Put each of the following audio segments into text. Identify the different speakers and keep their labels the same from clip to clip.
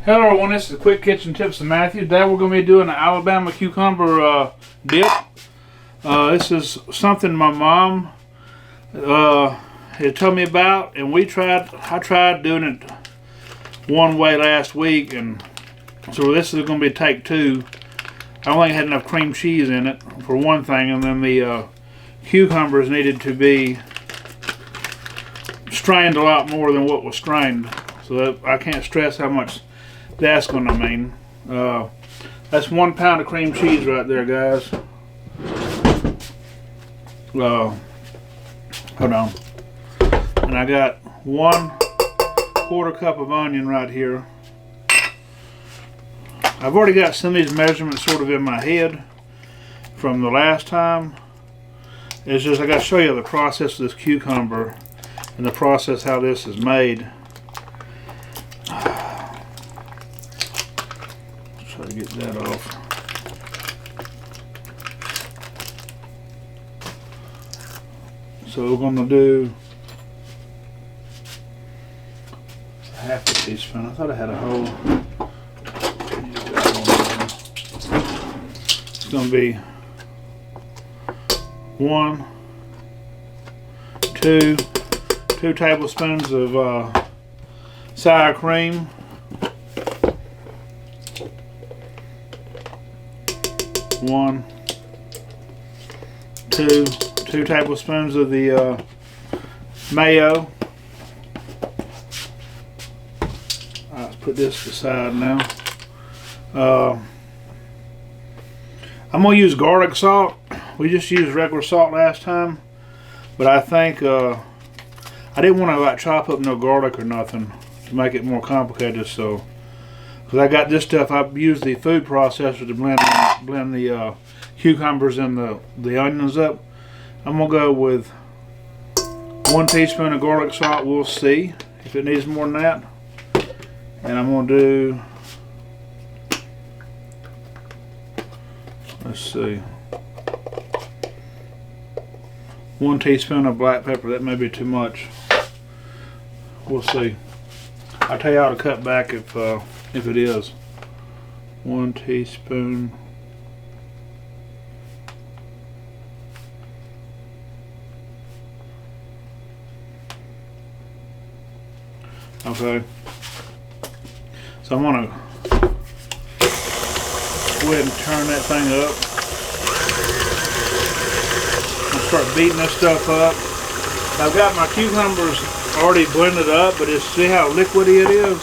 Speaker 1: Hello everyone, this is Quick Kitchen Tips with Matthew. Today we're going to be doing an Alabama cucumber dip. This is something my mom had told me about, and I tried doing it one way last week, and so this is going to be take two. I don't think it had enough cream cheese in it, for one thing, and then the cucumbers needed to be strained a lot more than what was strained. So I can't stress how much that's going to mean. That's 1 pound of cream cheese right there, guys. Hold on. And I got 1/4 cup of onion right here. I've already got some of these measurements sort of in my head from the last time. It's just I got to show you the process of this cucumber and the process how this is made. Try to get that off. So we're going to do half a teaspoon. I thought I had a whole. It's going to be 1, 2 tablespoons of sour cream. 1, 2 tablespoons of the mayo. Let's put this aside now. I'm going to use garlic salt. We just used regular salt last time, but I think I didn't want to like chop up no garlic or nothing to make it more complicated. So, because I got this stuff, I've used the food processor to blend the cucumbers and the onions up. I'm gonna go with 1 teaspoon of garlic salt. We'll see if it needs more than that. And I'm gonna do, let's see, 1 teaspoon of black pepper. That may be too much. We'll see. I'll tell you how to cut back if it is. 1 teaspoon. Okay. So I'm gonna go ahead and turn that thing up. I'm gonna start beating this stuff up. I've got my cucumbers already blended up, but see how liquidy it is?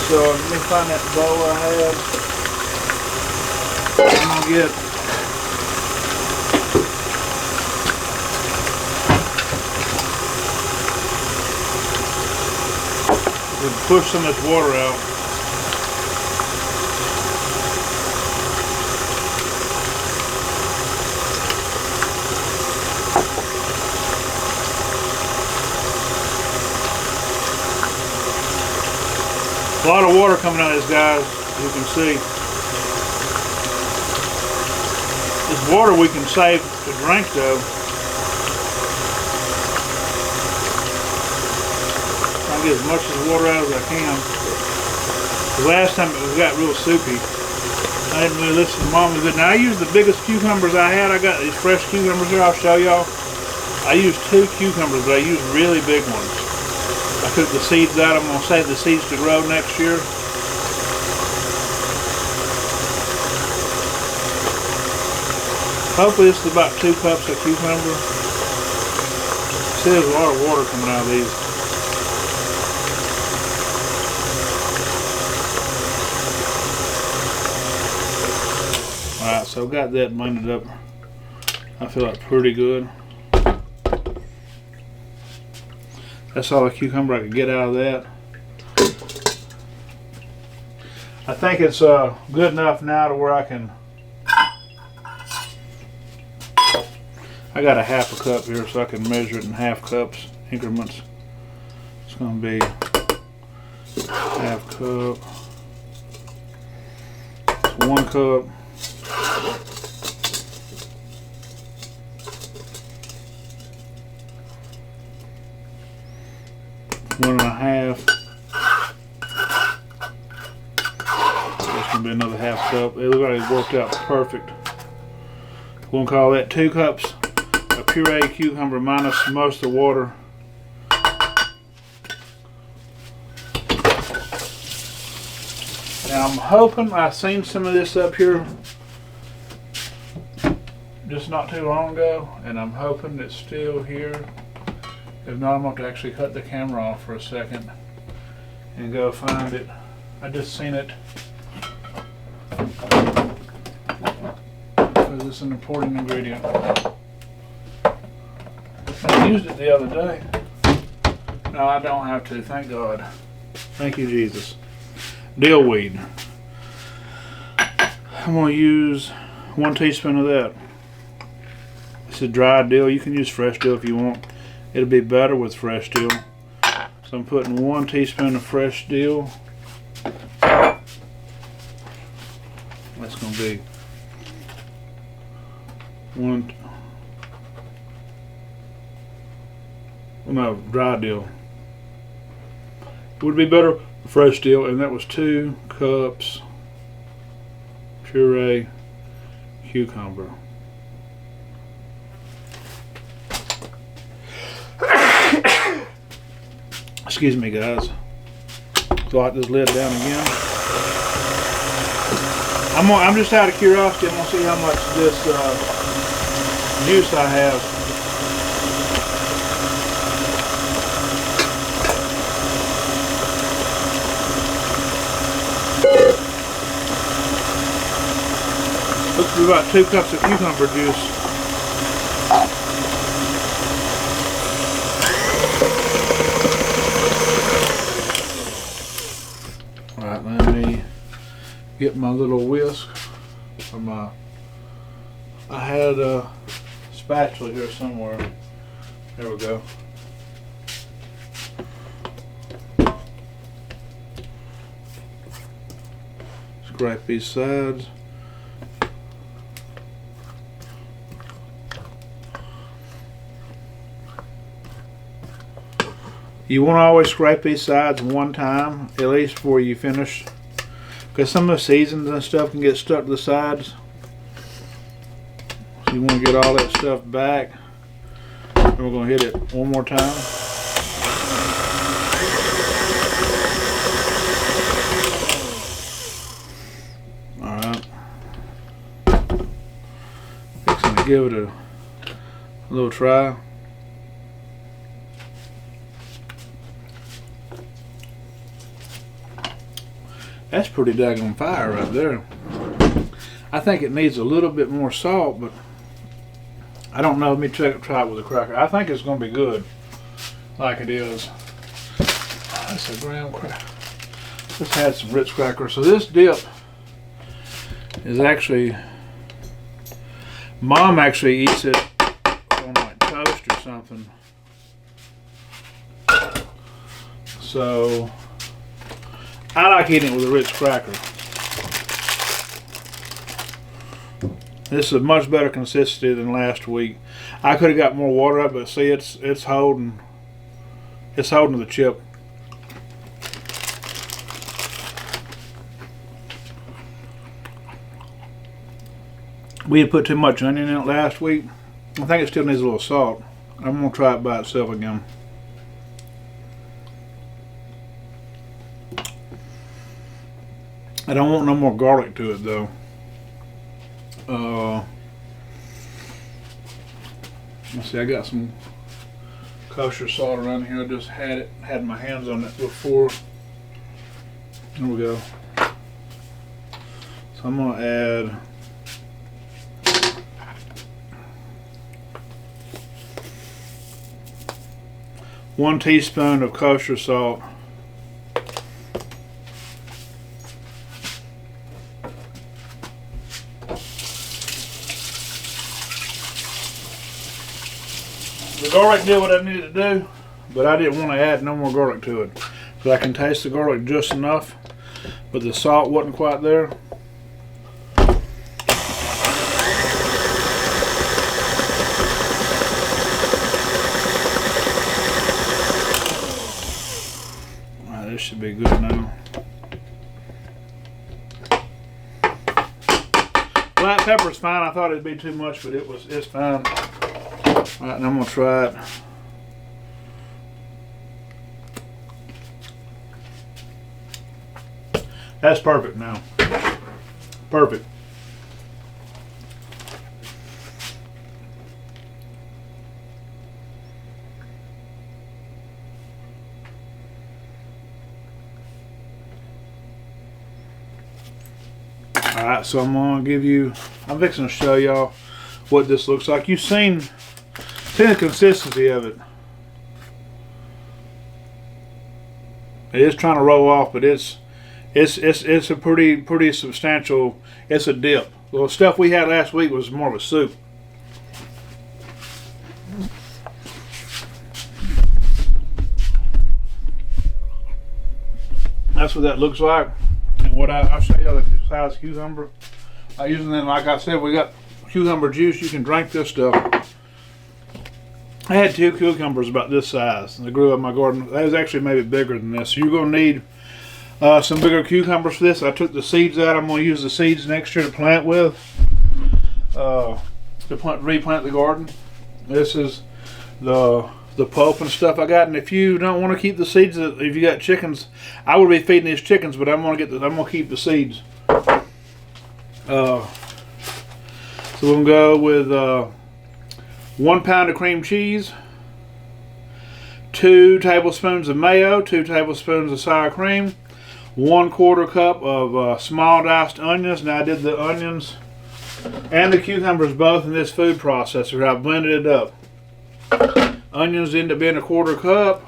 Speaker 1: So let me find that bowl I have. I'm gonna get push some of this water out. A lot of water coming out of this, guys, as you can see. This water we can save to drink, though. I'll get as much of the water out as I can. The last time it got real soupy. I didn't really listen to Mom. Now I used the biggest cucumbers I had. I got these fresh cucumbers here. I'll show y'all. I used 2 cucumbers, but I used really big ones. I took the seeds out. I'm going to save the seeds to grow next year. Hopefully this is about 2 cups of cucumber. See, there's a lot of water coming out of these. Alright, so I've got that blended up. I feel like pretty good. That's all the cucumber I could get out of that. I think it's good enough now to where I can. I got a 1/2 cup here, so I can measure it in 1/2 cups increments. It's going to be 1/2 cup. It's 1 cup. 1 1/2. be another half cup. It looks like it worked out perfect. We'll call that 2 cups of pureed cucumber minus most of the water. Now I'm hoping, I've seen some of this up here just not too long ago, and I'm hoping it's still here. If not, I'm going to have to actually cut the camera off for a second and go find it. I just seen it because it's an important ingredient. I used it the other day. No, I don't have to, thank God. Thank you, Jesus. Dill weed. I'm going to use 1 teaspoon of that. It's a dried dill. You can use fresh dill if you want. It'll be better with fresh dill. So I'm putting 1 teaspoon of fresh dill. That's going to be 1. No, dry dill. It would be better with fresh dill, and that was 2 cups puree cucumber. Excuse me, guys. Lock this lid down again. I'm just out of curiosity. I'm gonna see how much this juice I have. Looks to be about 2 cups of cucumber juice. Alright, let me get my little whisk from my, I had a spatula here somewhere. There we go. Scrape these sides. You want to always scrape these sides one time, at least before you finish, because some of the seasons and stuff can get stuck to the sides. So you want to get all that stuff back. And we're going to hit it one more time. Alright. Fixing to give it a little try. That's pretty daggone fire right there. I think it needs a little bit more salt, but I don't know. Let me try it with a cracker. I think it's going to be good, like it is. That's a graham cracker. Let's add some Ritz crackers. So this dip is actually, Mom actually eats it on like toast or something. So I like eating it with a Ritz cracker. This is a much better consistency than last week. I could have got more water up, but see, it's holding the chip. We had put too much onion in it last week. I think it still needs a little salt. I'm gonna try it by itself again. I don't want no more garlic to it though. Let's see, I got some kosher salt around here. I just had my hands on it before. There we go. So I'm gonna add one teaspoon of kosher salt. The garlic did what I needed to do, but I didn't want to add no more garlic to it. So I can taste the garlic just enough, but the salt wasn't quite there. Alright, this should be good now. black pepper's fine. I thought it'd be too much, but it's fine. All right, and I'm gonna try it. That's perfect now. Perfect. Alright, so I'm fixing to show y'all what this looks like. You've seen the consistency of it. It is trying to roll off, but it's a pretty substantial. It's a dip. The stuff we had last week was more of a soup. That's what that looks like. And what I'll show you the size cucumber. Using them, like I said, we got cucumber juice. You can drink this stuff. I had 2 cucumbers about this size, and they grew up in my garden. That was actually maybe bigger than this. So you're gonna need some bigger cucumbers for this. I took the seeds out. I'm gonna use the seeds next year to plant with, replant the garden. This is the pulp and stuff I got. And if you don't want to keep the seeds, if you got chickens, I would be feeding these chickens, but I'm gonna keep the seeds. So we're gonna go with 1 pound of cream cheese, 2 tablespoons of mayo, 2 tablespoons of sour cream, 1/4 cup of small diced onions. Now I did the onions and the cucumbers both in this food processor. I blended it up. Onions ended up being 1/4 cup.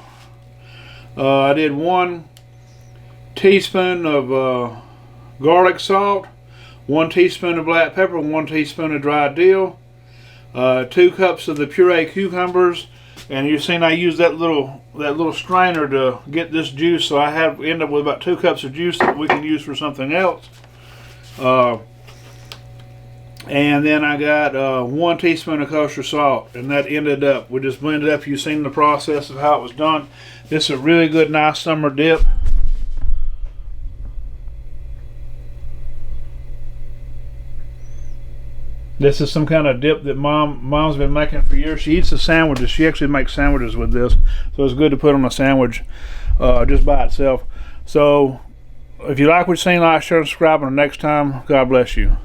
Speaker 1: I did 1 teaspoon of garlic salt, 1 teaspoon of black pepper, 1 teaspoon of dried dill, 2 cups of the pureed cucumbers. And you've seen I used that little strainer to get this juice, so I end up with about 2 cups of juice that we can use for something else. And then I got 1 teaspoon of kosher salt, and that ended up, we just blended up. You've seen the process of how it was done. This is a really good, nice summer dip. This is some kind of dip that mom's been making for years. She eats the sandwiches. She actually makes sandwiches with this, so it's good to put on a sandwich just by itself. So if you like what you've seen, like, share, and subscribe. Until next time, God bless you.